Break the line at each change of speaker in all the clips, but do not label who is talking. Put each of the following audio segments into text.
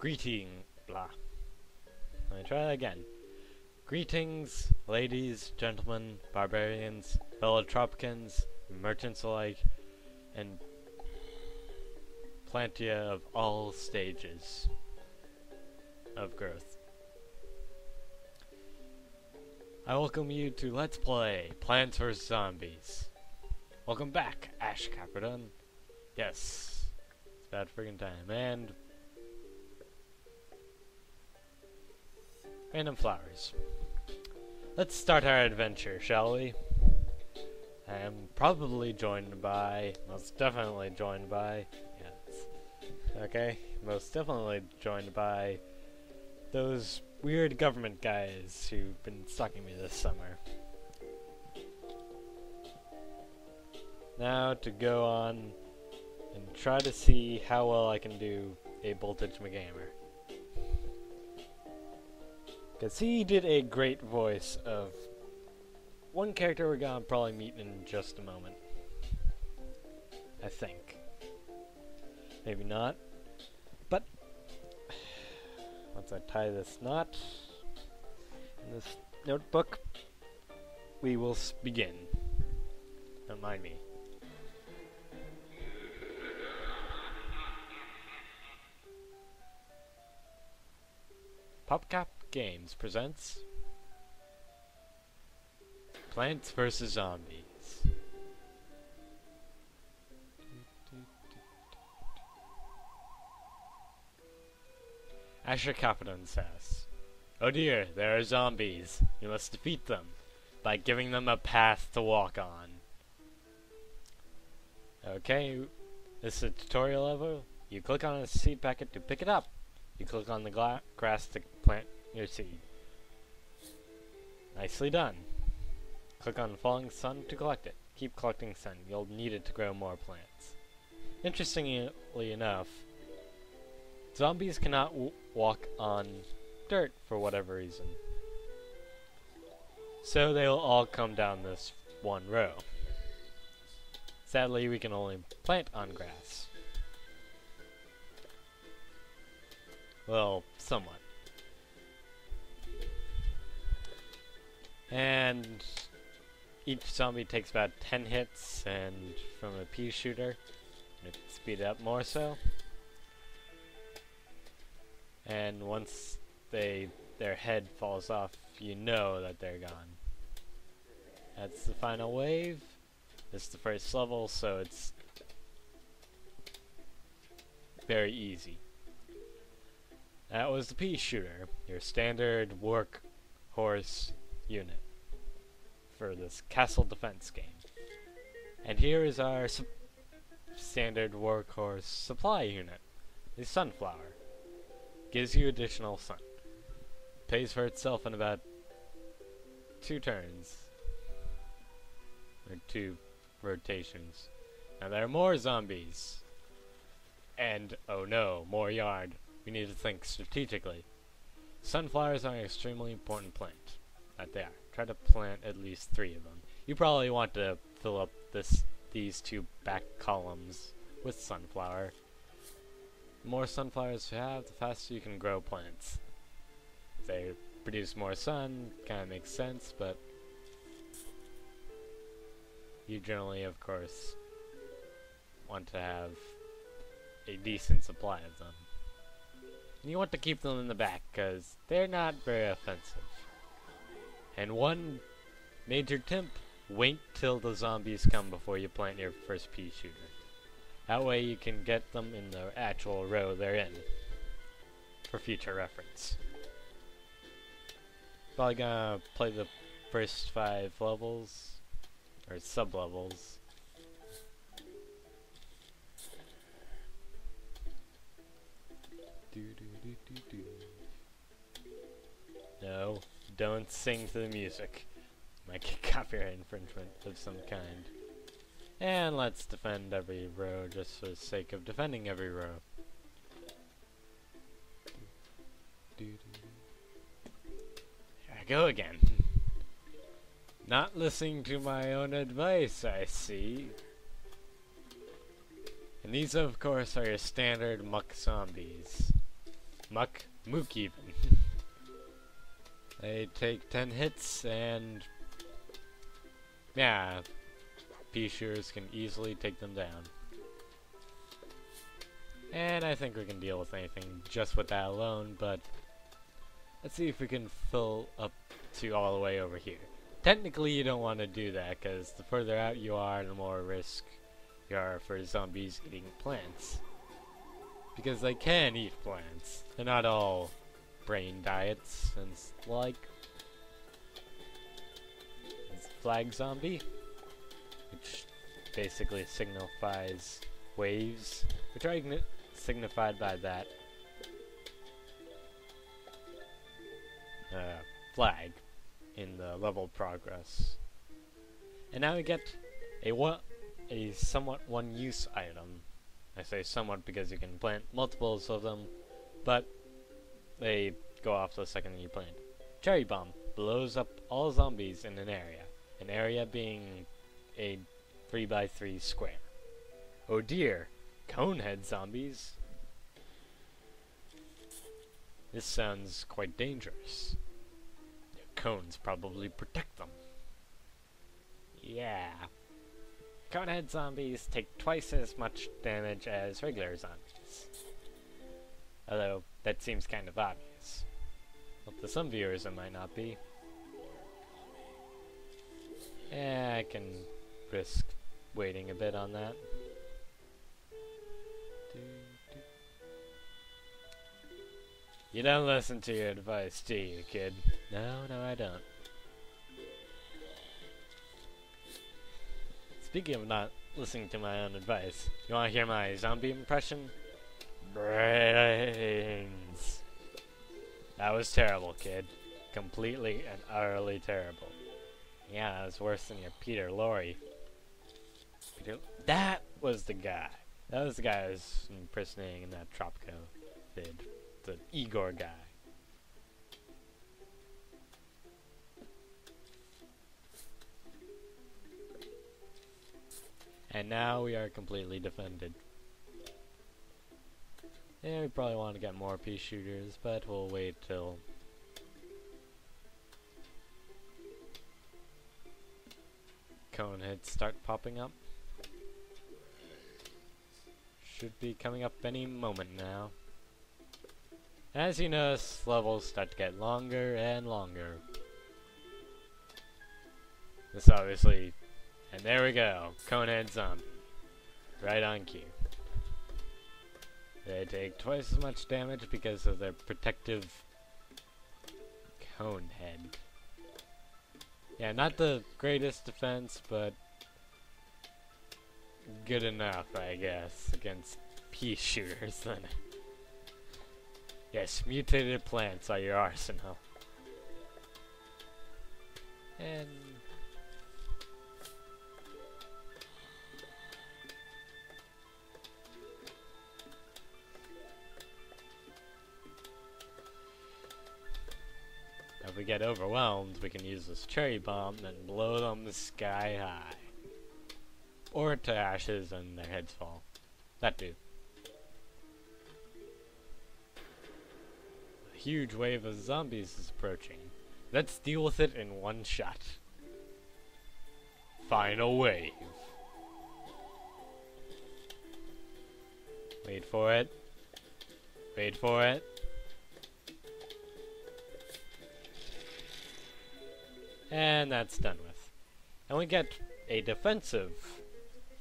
Blah. Let me try that again. Greetings, ladies, gentlemen, barbarians, fellow Tropicans, merchants alike, and plantia of all stages of growth. I welcome you to Let's Play Plants vs. Zombies. Welcome back, Kaperdon. Yes, it's about friggin' time. And random flowers. Let's start our adventure, shall we? I am probably joined by, most definitely joined by, yes, okay, most definitely joined by those weird government guys who've been stalking me this summer. Now to go on and try to see how well I can do a Voltage McGamer. Because he did a great voice of one character we're gonna probably meet in just a moment. I think. Maybe not. But once I tie this knot in this notebook, we will begin. Don't mind me. PopCap Games presents Plants vs. Zombies. Kaperdon says, "Oh dear, there are zombies. You must defeat them by giving them a path to walk on." Okay, this is a tutorial level. You click on a seed packet to pick it up. You click on the grass to plant your seed. Nicely done. Click on falling sun to collect it. Keep collecting sun. You'll need it to grow more plants. Interestingly enough, zombies cannot walk on dirt for whatever reason. So they'll all come down this one row. Sadly, we can only plant on grass. Well, somewhat. And each zombie takes about 10 hits, and from a pea shooter, it speed it up more so. And once their head falls off, you know that they're gone. That's the final wave. This is the first level, so it's very easy. That was the pea shooter, your standard workhorse unit for this castle defense game. And here is our standard workhorse supply unit, the sunflower. Gives you additional sun. Pays for itself in about 2 turns. Or 2 rotations. Now there are more zombies. And, oh no, more yard. We need to think strategically. Sunflowers are an extremely important plant. That they are. Try to plant at least 3 of them. You probably want to fill up these 2 back columns with sunflower. The more sunflowers you have, the faster you can grow plants. They produce more sun, kinda makes sense, but you generally, of course, want to have a decent supply of them. And you want to keep them in the back, because they're not very offensive. And one major tip, wait till the zombies come before you plant your first pea shooter. That way you can get them in the actual row they're in, for future reference. Probably gonna play the first 5 levels, or sub-levels. No, don't sing to the music. Might get copyright infringement of some kind. And let's defend every row just for the sake of defending every row. Here I go again. Not listening to my own advice, I see. And these, of course, are your standard muck zombies. Mook even. They take 10 hits and yeah, pea shooters can easily take them down. And I think we can deal with anything just with that alone, but let's see if we can fill up to all the way over here. Technically you don't want to do that, because the further out you are, the more risk you are for zombies eating plants. Because they can eat plants. They're not all brain diets and like. It's flag zombie, which basically signifies waves, which are signified by that flag in the level progress. And now we get a somewhat one-use item. I say somewhat because you can plant multiples of them, but they go off the second you plant. Cherry Bomb blows up all zombies in an area being a 3x3 square. Oh dear, Conehead zombies. This sounds quite dangerous. Their cones probably protect them. Yeah. Conehead zombies take twice as much damage as regular zombies. Although, that seems kind of obvious. But to some viewers it might not be. Yeah, I can risk waiting a bit on that. You don't listen to your advice, do you, kid? No, I don't. Speaking of not listening to my own advice, you want to hear my zombie impression? Brains. That was terrible, kid. Completely and utterly terrible. Yeah, that was worse than your Peter Lorre. That was the guy. That was the guy I was impersonating in that Tropico vid. The Igor guy. And now we are completely defended. Yeah, we probably want to get more pea shooters, but we'll wait till Coneheads start popping up. Should be coming up any moment now. As you notice, levels start to get longer and longer. This obviously, and there we go, Conehead zombie. Right on cue. They take twice as much damage because of their protective cone head. Yeah, not the greatest defense, but good enough, I guess, against pea shooters then. Yes, mutated plants are your arsenal. And if we get overwhelmed, we can use this cherry bomb and blow them sky high. Or to ashes and their heads fall. That too. A huge wave of zombies is approaching. Let's deal with it in one shot. Final wave. Wait for it. Wait for it. And that's done with. And we get a defensive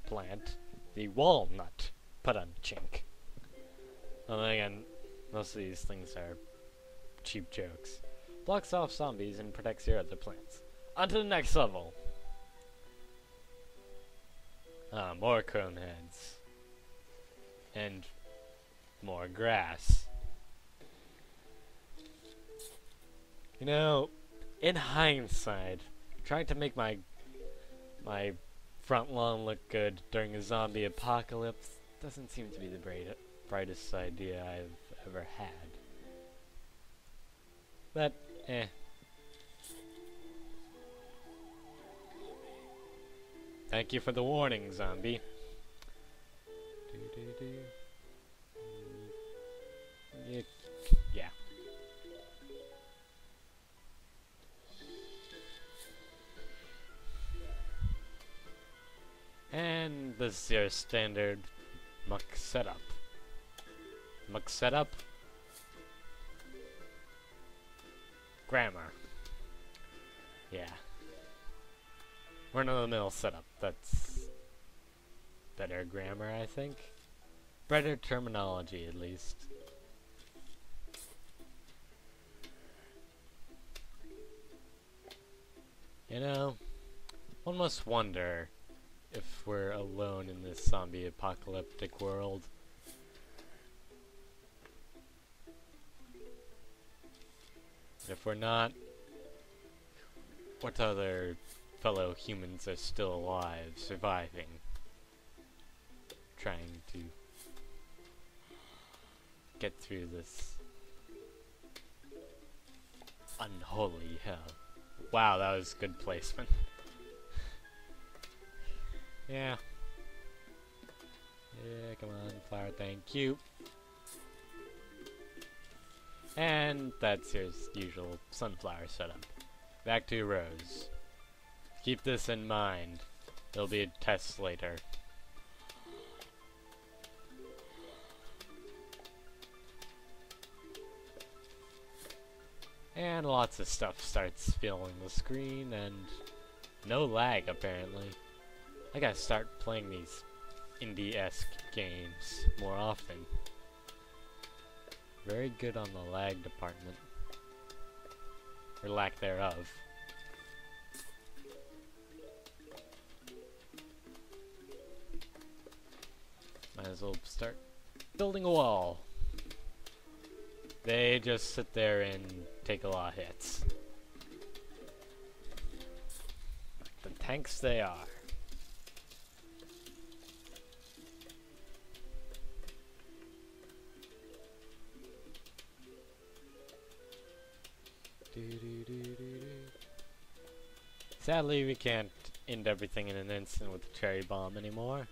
plant, the walnut chink. And again, most of these things are cheap jokes. Blocks off zombies and protects your other plants. On to the next level. More cone heads. And more grass. You know, in hindsight, trying to make my front lawn look good during a zombie apocalypse doesn't seem to be the brightest idea I've ever had. But, eh. Thank you for the warning, zombie. Yeah. And this is your standard muck setup. Muck setup? Grammar. Yeah. Run-of-the-mill setup. That's better grammar, I think. Better terminology, at least. You know, one must wonder if we're alone in this zombie apocalyptic world. If we're not, what other fellow humans are still alive, surviving, trying to get through this unholy hell. Wow, that was good placement. Yeah. Yeah, come on, flower, thank you. And that's your usual sunflower setup. Back to rows. Keep this in mind. There'll be a test later. And lots of stuff starts filling the screen, and no lag apparently. I gotta start playing these indie-esque games more often. Very good on the lag department. Or lack thereof. Might as well start building a wall. They just sit there and take a lot of hits. Like the tanks they are. Sadly, we can't end everything in an instant with the cherry bomb anymore.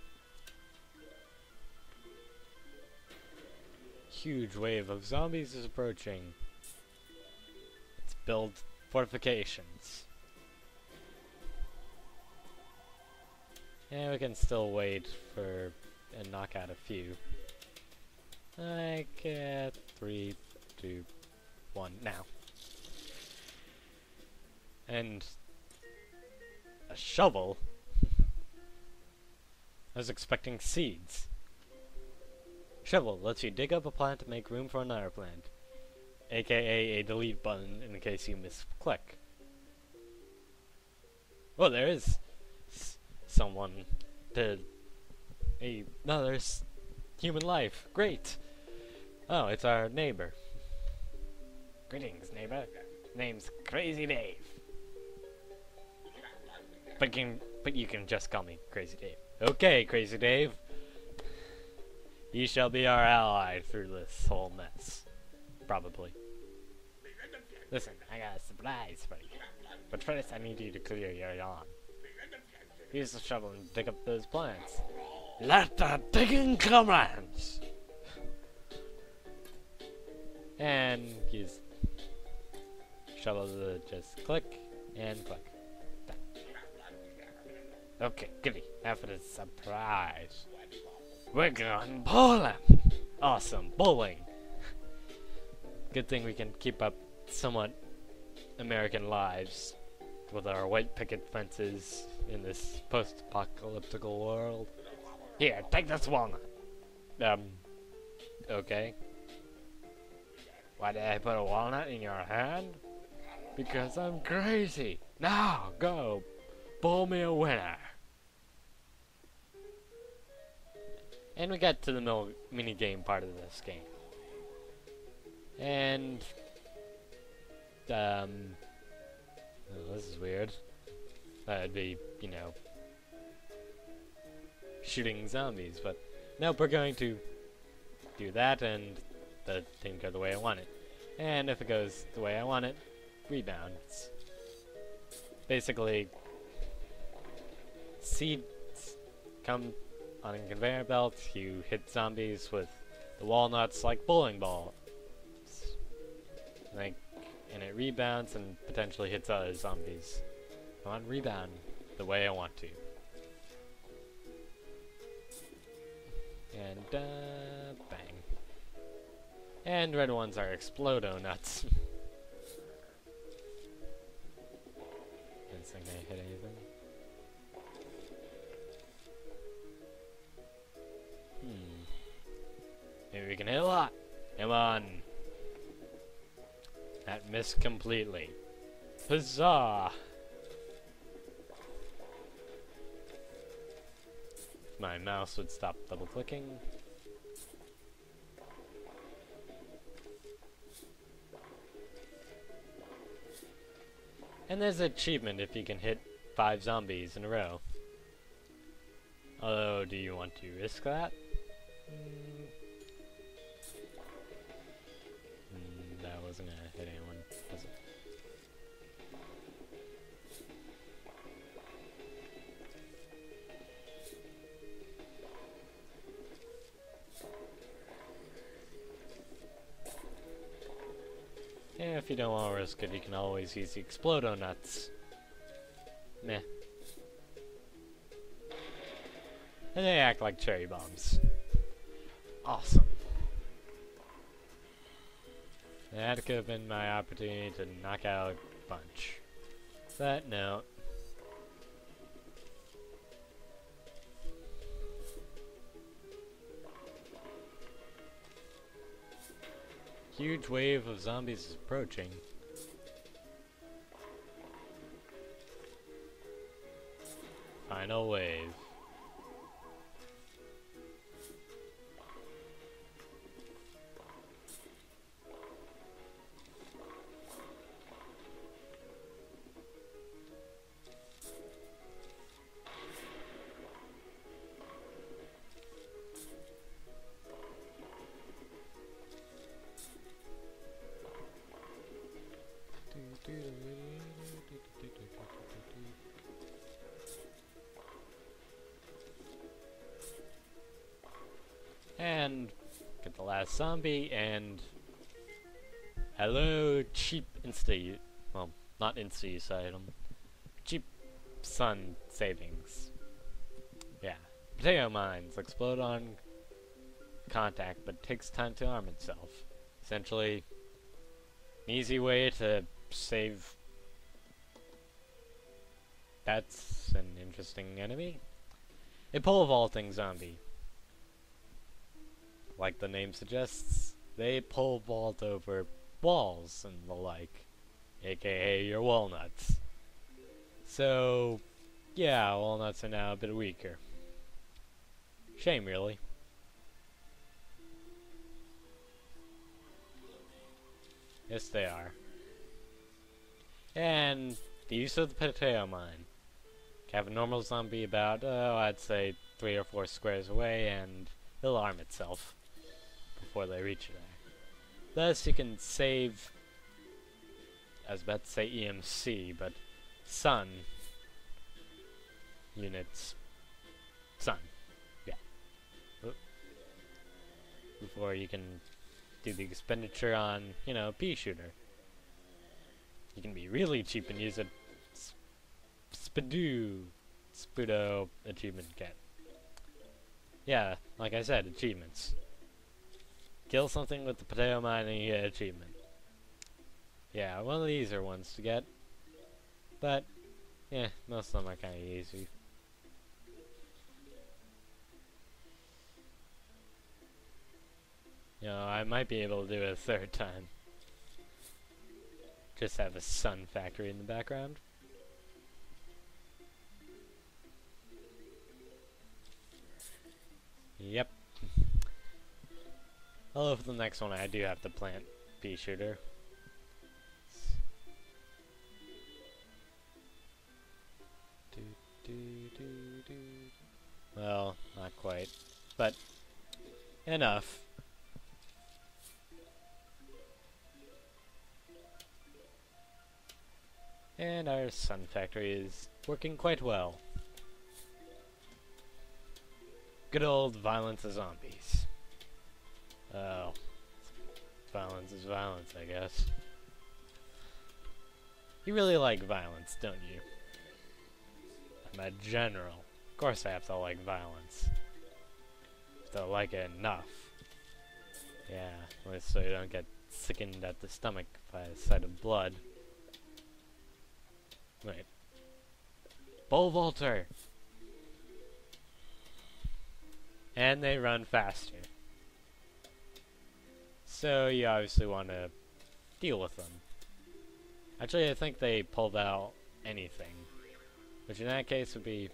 Huge wave of zombies is approaching. Let's build fortifications. Yeah, we can still wait for and knock out a few. Like 3, 2, 1 now. And a shovel? I was expecting seeds. Shovel lets you dig up a plant to make room for another plant, aka a delete button in case you misclick. Oh, there is someone to another human life. Great. Oh, it's our neighbor. Greetings, neighbor. Name's Crazy Dave. But you can just call me Crazy Dave. Okay, Crazy Dave. You shall be our ally through this whole mess. Probably. Listen, I got a surprise for you. But first I need you to clear your yawn. Use the shovel and dig up those plants. Let the digging commence! And use shovel to just click and click. Okay, goody. Now for the surprise. We're going bowling! Awesome, bowling! Good thing we can keep up somewhat American lives with our white picket fences in this post-apocalyptic world. Here, take this walnut. Okay. Why did I put a walnut in your hand? Because I'm crazy. Now, go. Bowl me a winner. And we got to the mini game part of this game. And oh, this is weird. That'd be, you know, shooting zombies, but nope, we're going to do that and the thing go the way I want it. And if it goes the way I want it, rebound. It's basically seeds come on a conveyor belt, you hit zombies with the walnuts like bowling balls. Like, and it rebounds and potentially hits other zombies. Come on, rebound the way I want to. And, bang. And red ones are Explodo nuts. Didn't think they hit anything. Maybe we can hit a lot. Come on. That missed completely. Huzzah! If my mouse would stop double clicking. And there's an achievement if you can hit 5 zombies in a row. Although, do you want to risk that? That wasn't gonna hit anyone, was it? Yeah, if you don't want to risk it, you can always use the Explodo nuts. Meh. And they act like cherry bombs. Awesome. That could have been my opportunity to knock out a bunch. But no. Huge wave of zombies is approaching. Final wave. And get the last zombie, and hello, cheap insta, well, not insta-use item, cheap sun savings. Yeah, potato mines explode on contact, but takes time to arm itself. Essentially, an easy way to save. That's an interesting enemy. A pole vaulting zombie. Like the name suggests, they pole vault over walls and the like, aka your walnuts. So, yeah, walnuts are now a bit weaker. Shame, really. Yes, they are. And the use of the potato mine. Have a normal zombie about, I'd say 3 or 4 squares away, and it'll arm itself before they reach there. Thus, you can save, I was about to say EMC, but sun units. Sun. Yeah. Before you can do the expenditure on, you know, pea shooter. You can be really cheap and use a Spudo achievement kit. Yeah, like I said, achievements. Kill something with the potato mine and you get an achievement. Yeah, one of these are ones to get. But, yeah, most of them are kind of easy. You know, I might be able to do it a 3rd time. Just have a sun factory in the background. Yep. Although for the next one I do have to plant pea shooter. Well, not quite. But enough. And our sun factory is working quite well. Good old violence of zombies. Oh. Violence is violence, I guess. You really like violence, don't you? I'm a general. Of course I have to like violence. To like it enough. Yeah, at least so you don't get sickened at the stomach by the sight of blood. Wait. Pole vaulter! And they run faster. So you obviously want to deal with them. Actually, I think they pulled out anything. Which in that case would be,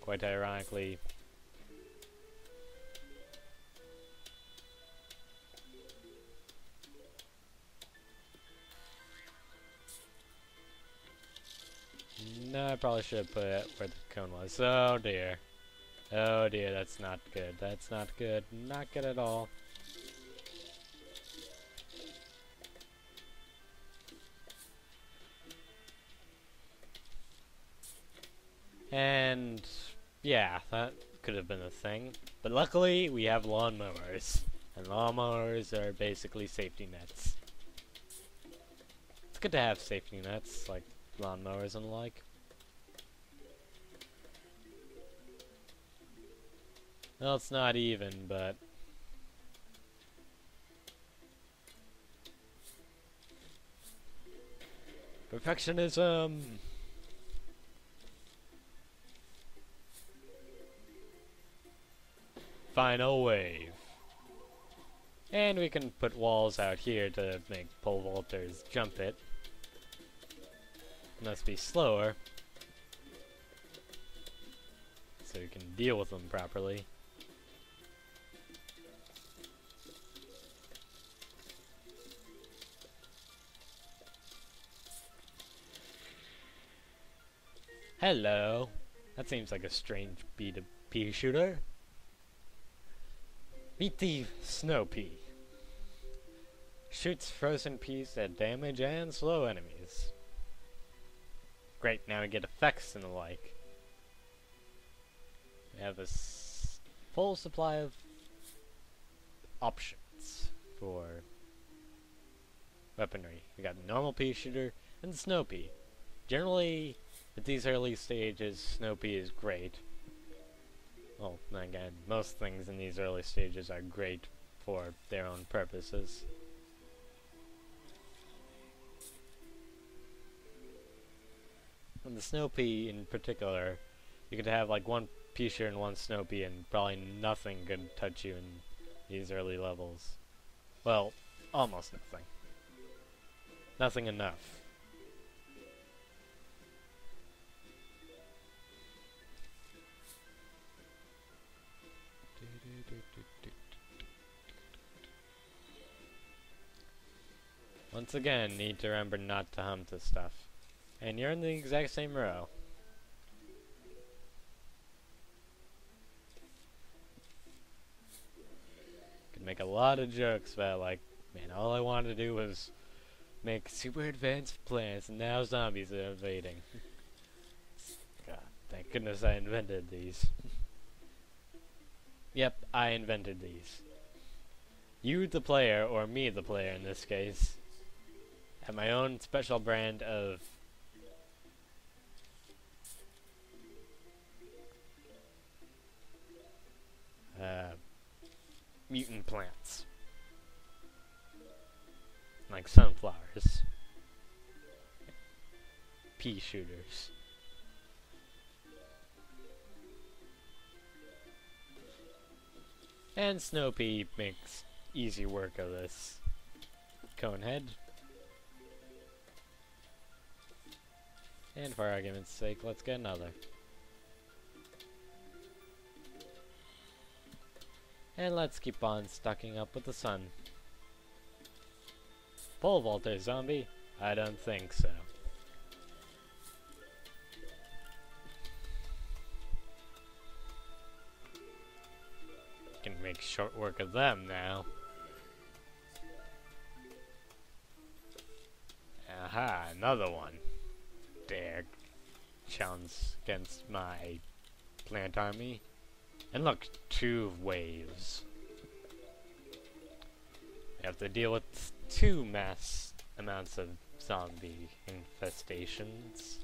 quite ironically, no, I probably should have put it where the cone was. Oh dear. Oh dear, that's not good. That's not good. Not good at all. And yeah, that could have been a thing. But luckily, we have lawnmowers. And lawnmowers are basically safety nets. It's good to have safety nets, like lawnmowers and the like. Well, it's not even, but perfectionism! Final wave. And we can put walls out here to make pole vaulters jump it. Must be slower. So you can deal with them properly. Hello. That seems like a strange pea shooter. Meet the snow pea. Shoots frozen peas that damage and slow enemies. Great, now we get effects and the like. We have a full supply of options for weaponry. We got the normal pea shooter and the snow pea. Generally, at these early stages, snow pea is great. Well, again, most things in these early stages are great for their own purposes. And the snow pea in particular, you could have like one pea shooter and one snow pea and probably nothing could touch you in these early levels. Well, almost nothing. Nothing enough. Once again, need to remember not to hum to stuff. And you're in the exact same row. Could make a lot of jokes about like, man, all I wanted to do was make super advanced plants and now zombies are invading. God, thank goodness I invented these. Yep, I invented these. You the player, or me the player in this case, have my own special brand of mutant plants. Like sunflowers. Pea shooters. And Snow Pea makes easy work of this cone head. And for argument's sake, let's get another. And let's keep on stocking up with the sun. Pole vaulter zombie? I don't think so. Can make short work of them now. Aha, another one. Dare challenge against my plant army. And look, 2 waves. We have to deal with 2 mass amounts of zombie infestations.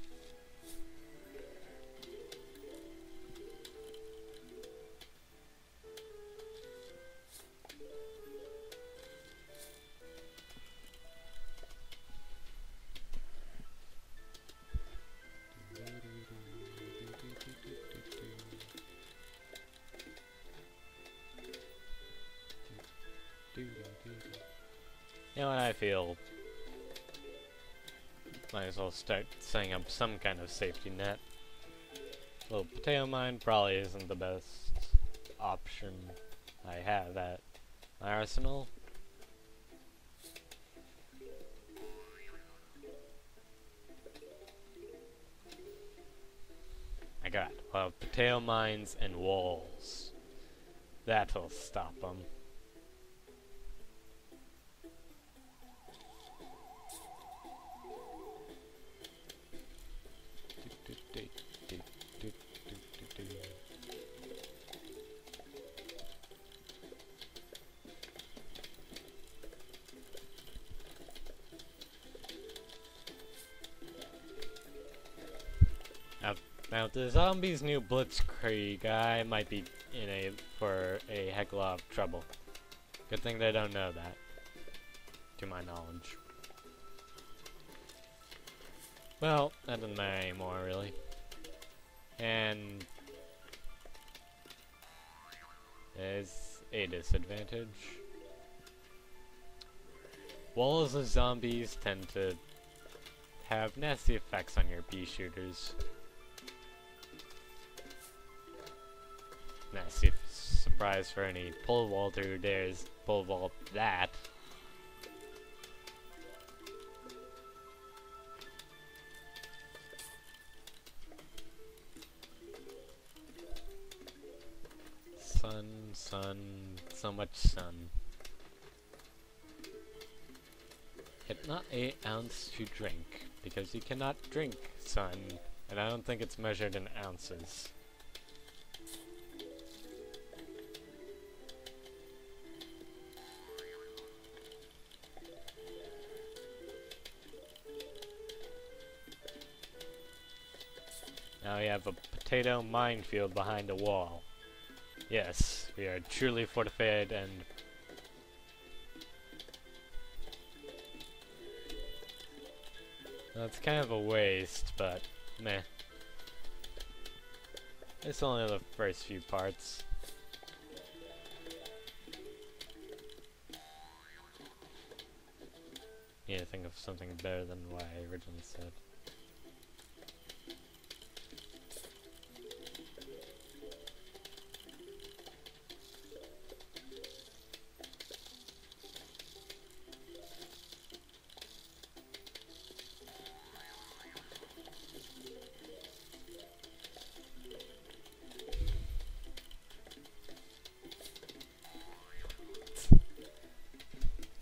You know what, I feel might as well start setting up some kind of safety net. Well, potato mine probably isn't the best option I have at my arsenal. I got, well, potato mines and walls. That'll stop them. Now, the zombies' new blitzkrieg guy might be for a heck of a lot of trouble. Good thing they don't know that, to my knowledge. Well, that doesn't matter anymore, really. And there's a disadvantage. Walls of zombies tend to have nasty effects on your pea shooters. Nasty surprise for any pole vaulter who dares pole vault that. Sun, so much sun. Get not 8 ounce to drink, because you cannot drink sun, and I don't think it's measured in ounces. Now we have a potato minefield behind a wall. Yes, we are truly fortified and... Well, it's kind of a waste, but meh. It's only the first few parts. Need to think of something better than what I originally said.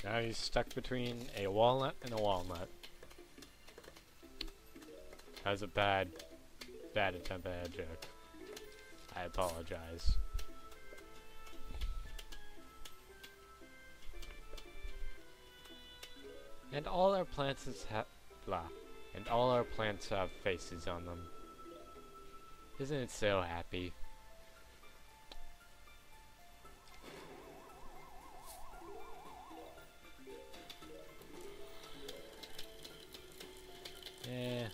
Now he's stuck between a walnut and a walnut. That was a bad attempt at a joke. I apologize. And all our plants have faces on them. Isn't it so happy? Yeah.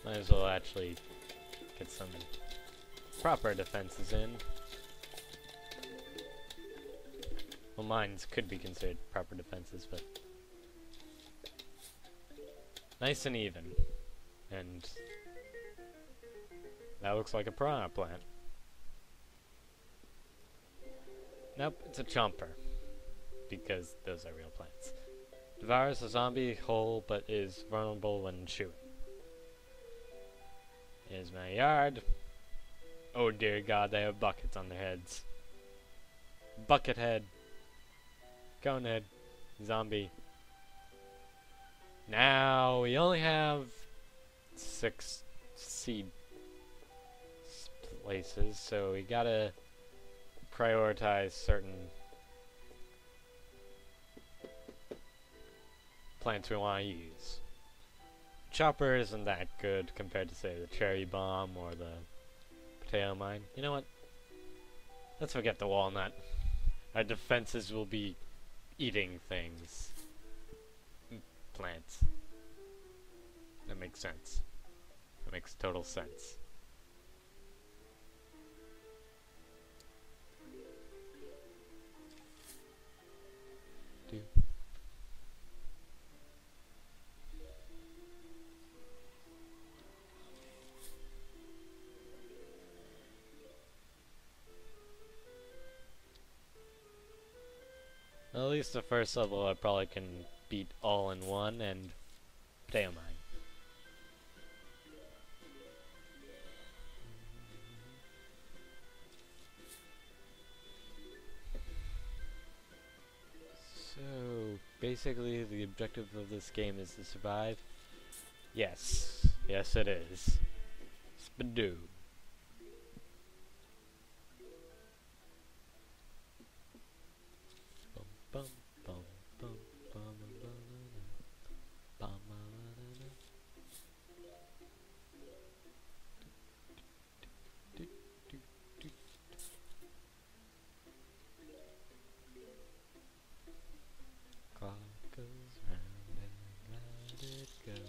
Might as well actually get some proper defenses in. Well, mines could be considered proper defenses, but nice and even. And that looks like a piranha plant. Nope, it's a chomper. Because those are real plants. Devours a zombie whole, but is vulnerable when chewing. Here's my yard. Oh dear God, they have buckets on their heads. Bucket head. Cone head. Zombie. Now we only have 6 seed places, so we gotta prioritize certain plants we want to use. Chopper isn't that good compared to, say, the cherry bomb or the potato mine. You know what? Let's forget the walnut. Our defenses will be eating things. Plants. That makes sense. That makes total sense. At least the first level I probably can beat all in one and potato mine. So basically the objective of this game is to survive. Yes. Yes it is. Spadoo. Bum bum bum bum bum bum clock goes round and round it goes.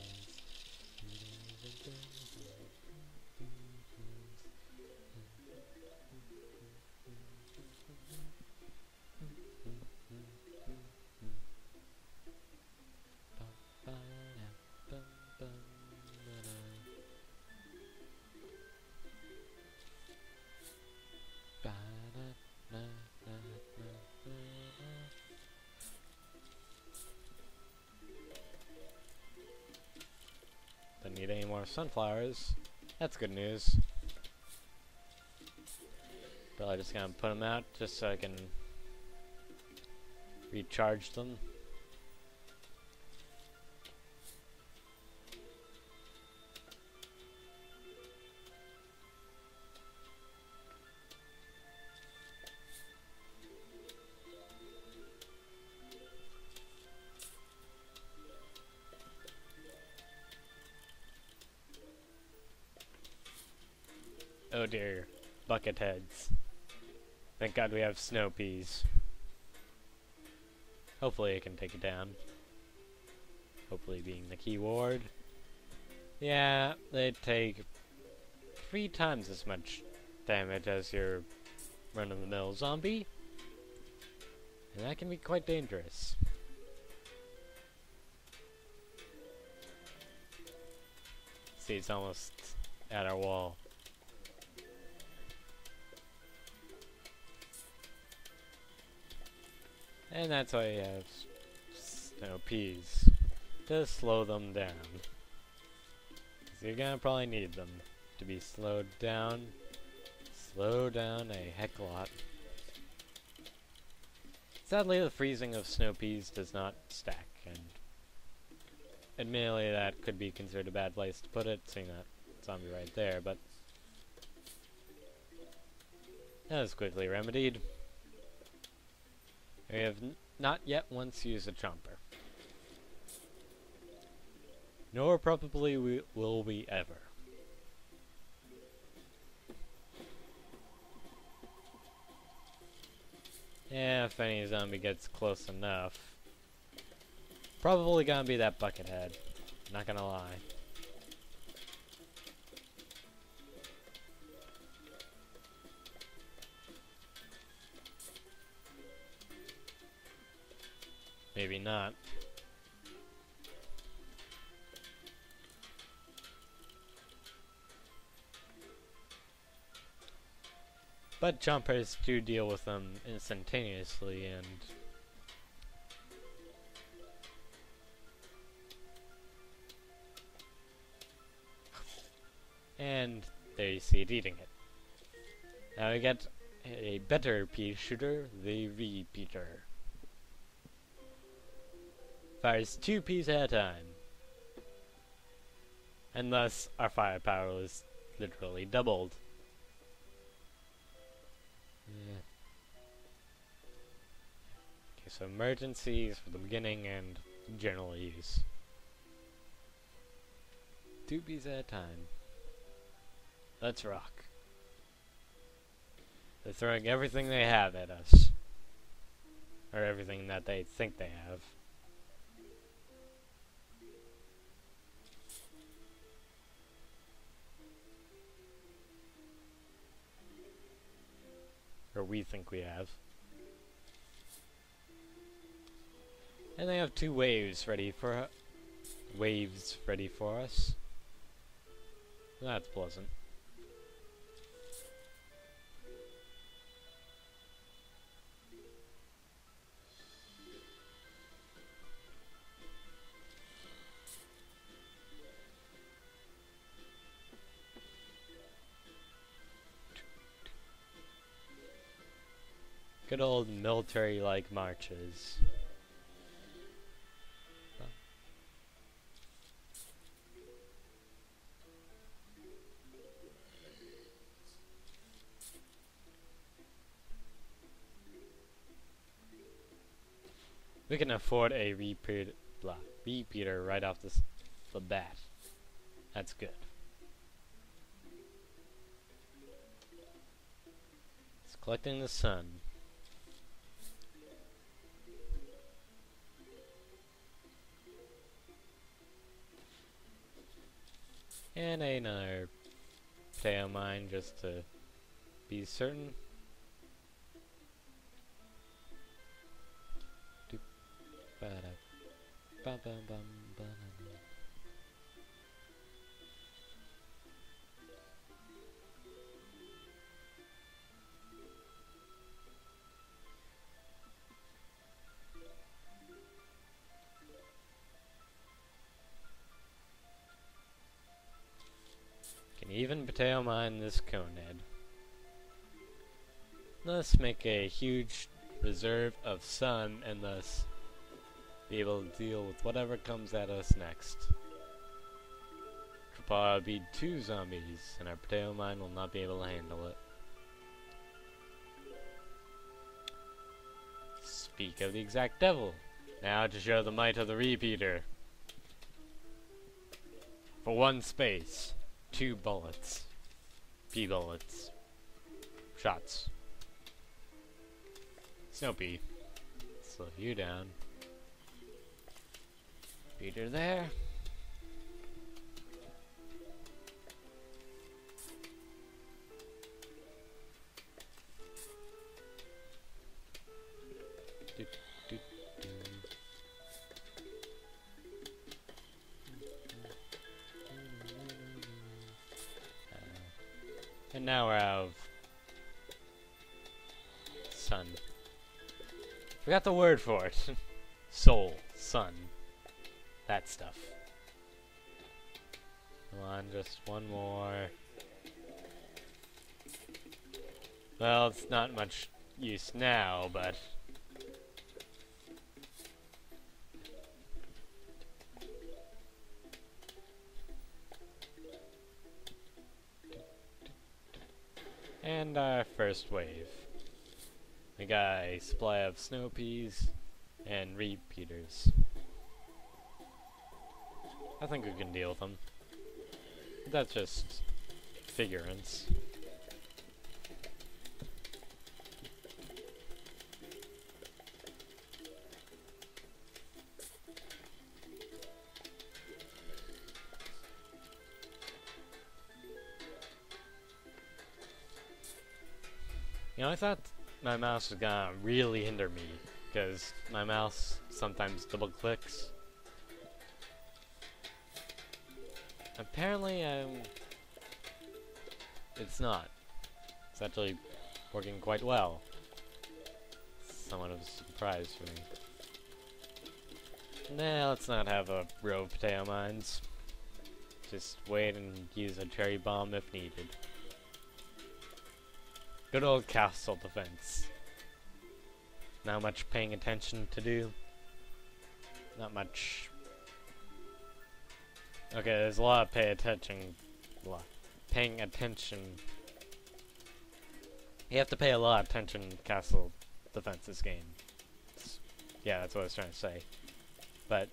Don't need any more sunflowers. That's good news. Probably just gonna put them out just so I can recharge them. Oh dear, bucket heads. Thank God we have snow peas. Hopefully I can take it down. Hopefully being the keyword. Yeah, they take 3 times as much damage as your run-of-the-mill zombie. And that can be quite dangerous. See, it's almost at our wall. And that's why you have snow peas, to slow them down. 'Cause you're gonna probably need them to be slowed down. Slow down a heck lot. Sadly, the freezing of snow peas does not stack, and admittedly that could be considered a bad place to put it, seeing that zombie right there, but that was quickly remedied. We have not yet once used a chomper. Nor probably will we ever. Yeah, if any zombie gets close enough. Probably gonna be that bucket head. Not gonna lie. Maybe not. But chompers do deal with them instantaneously, and there you see it eating it. Now we get a better pea shooter, the repeater. Fires 2 peas at a time. and thus our firepower was literally doubled. Yeah. Okay, so emergencies for the beginning and general use. 2 bees at a time. Let's rock. They're throwing everything they have at us. Or everything that they think they have. Or we think we have. And they have 2 waves ready for us. That's pleasant. Good old military-like marches. We can afford a repeater right off the bat. That's good. It's collecting the sun. And another potato mine just to be certain. Can even potato mine this cone head. Thus make a huge reserve of sun and thus be able to deal with whatever comes at us next. It'll probably be 2 zombies and our potato mine will not be able to handle it. Speak of the exact devil. Now to show the might of the repeater. For 1 space. 2 bullets. P bullets. Shots. Snoopy. Slow you down. Peter there. And now we're out of sun. Forgot the word for it. Soul, sun, that stuff. Come on, just 1 more. Well, it's not much use now, but and our first wave. We got a supply of snow peas and repeaters. I think we can deal with them. That's just figurance. You know, I thought my mouse was gonna really hinder me, because my mouse sometimes double clicks. Apparently, it's not. It's actually working quite well. Somewhat of a surprise for me. Nah, let's not have a row of potato mines. Just wait and use a cherry bomb if needed. Good old castle defense. Not much paying attention to do. Not much Okay, there's a lot of paying attention. You have to pay a lot of attention to castle defenses game. Yeah, that's what I was trying to say. But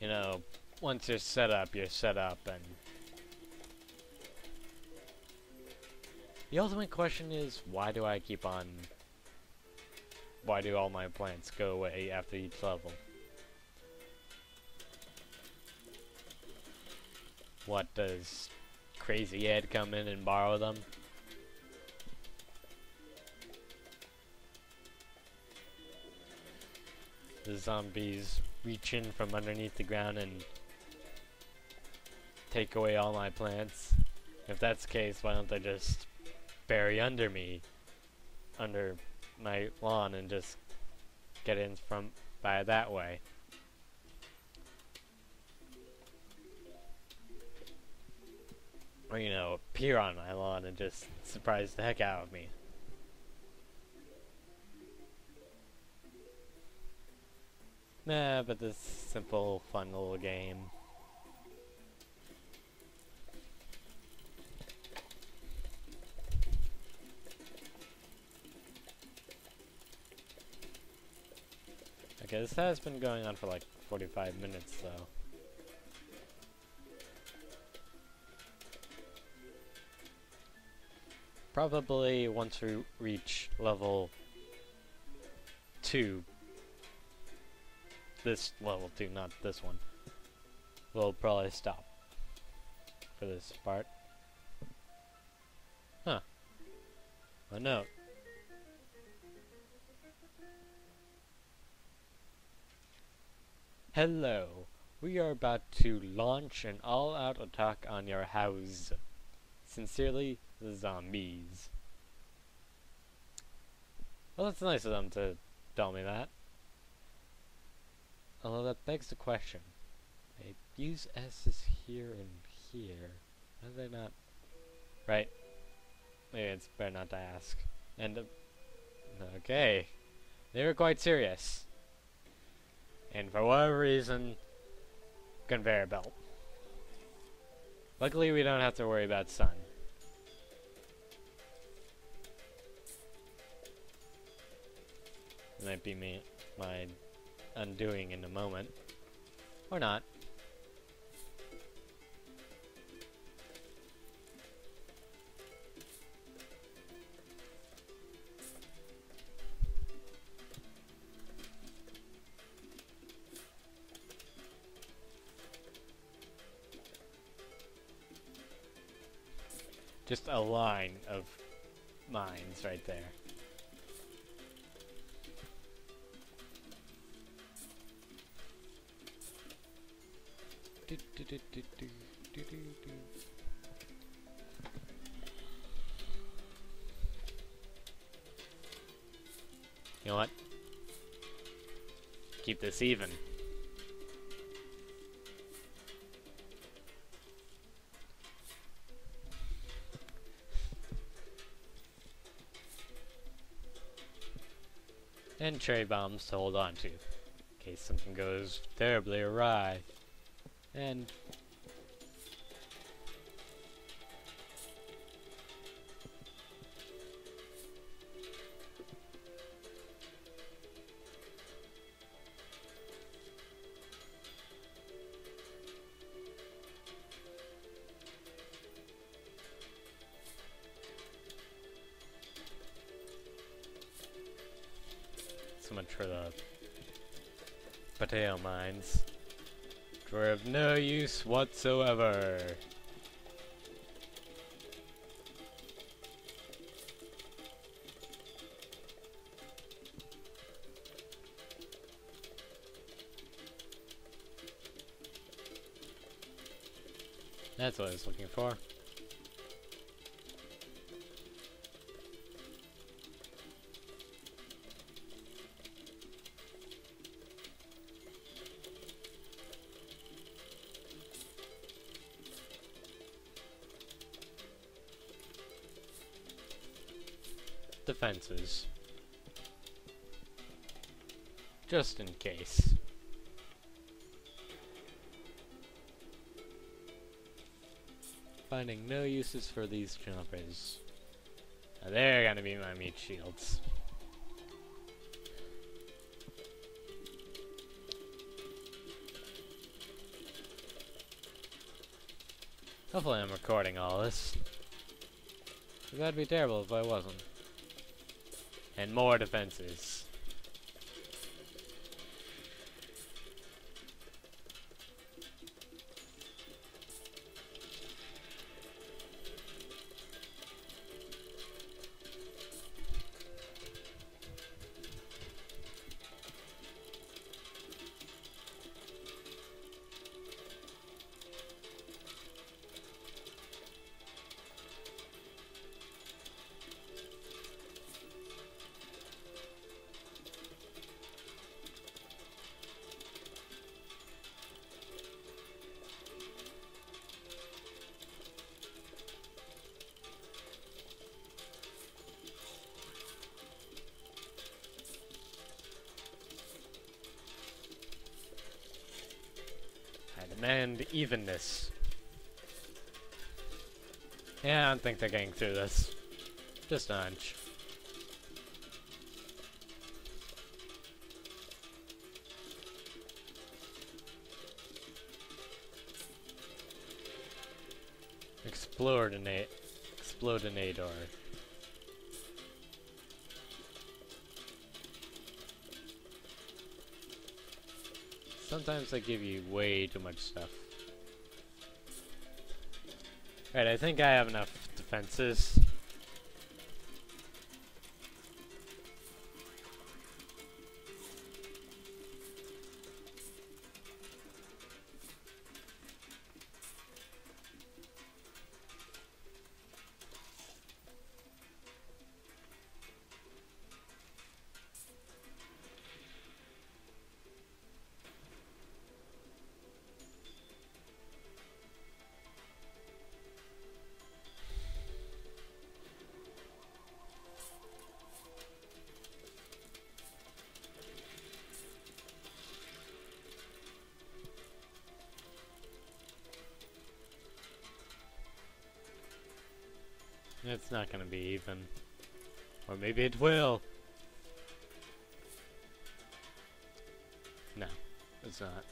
you know, once you're set up, and the ultimate question is, why do all my plants go away after each level? What, does Crazy Ed come in and borrow them? The zombies reach in from underneath the ground and take away all my plants? If that's the case, why don't they just bury under my lawn, and just get in by that way? Or, you know, appear on my lawn and just surprise the heck out of me. Nah, but this simple, fun little game. Okay, this has been going on for like 45 minutes though. Probably once we reach level 2, this level 2, not this one, we'll probably stop for this part. Huh. A note. Hello. We are about to launch an all-out attack on your house. Sincerely, the zombies. Well, that's nice of them to tell me that. Although that begs the question. They use S's here and here. How do they not? Right. Maybe it's better not to ask. And, okay. They were quite serious. And for whatever reason, conveyor belt. Luckily, we don't have to worry about sun. It might be my undoing in a moment. Or not. Just a line of mines right there. You know what? Keep this even. And cherry bombs to hold on to, in case something goes terribly awry. And so much for the potato mines. Were of no use whatsoever. That's what I was looking for. Defenses. Just in case. Finding no uses for these jumpers. Now they're gonna be my meat shields. Hopefully I'm recording all this. That'd be terrible if I wasn't. And more defenses. Demand evenness. Yeah, I don't think they're getting through this. Just a hunch. Explodinator. Sometimes they give you way too much stuff. Right, I think I have enough defenses. It's not gonna be even. Or maybe it will. No, it's not.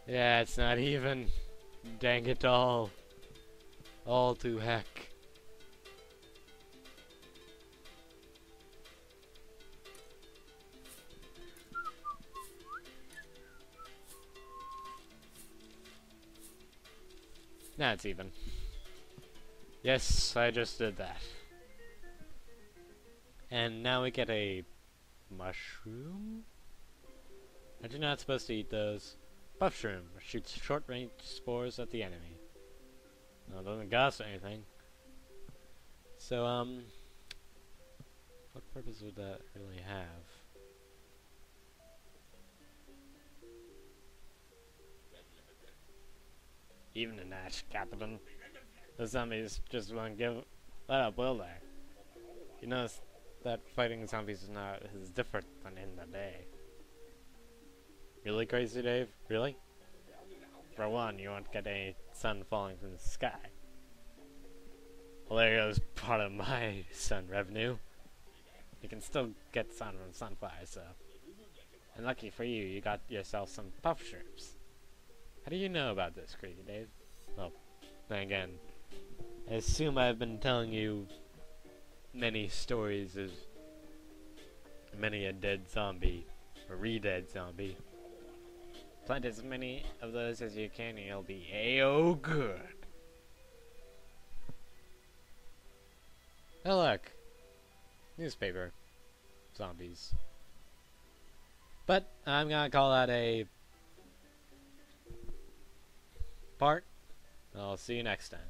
Yeah, it's not even. Dang it all. All to heck. Nah, it's even. Yes, I just did that. And now we get a mushroom? I do not supposed to eat those. Puff shroom shoots short-range spores at the enemy. No, it doesn't cost anything. So, what purpose would that really have? Even a Nash, Kaperdon. The zombies just won't give let up, will they? You notice that fighting zombies is different than in the day. Really, Crazy Dave? Really? For one, you won't get any sun falling from the sky. Well, there goes part of my sun revenue. You can still get sun from sunfire, so. And lucky for you, you got yourself some puff shrooms. How do you know about this, Crazy Dave? Well, then again, I assume I've been telling you many stories of many a dead zombie, or re-dead zombie. Plant as many of those as you can and you'll be A-oh good. Oh look, newspaper, zombies. But I'm gonna call that a part. I'll see you next time.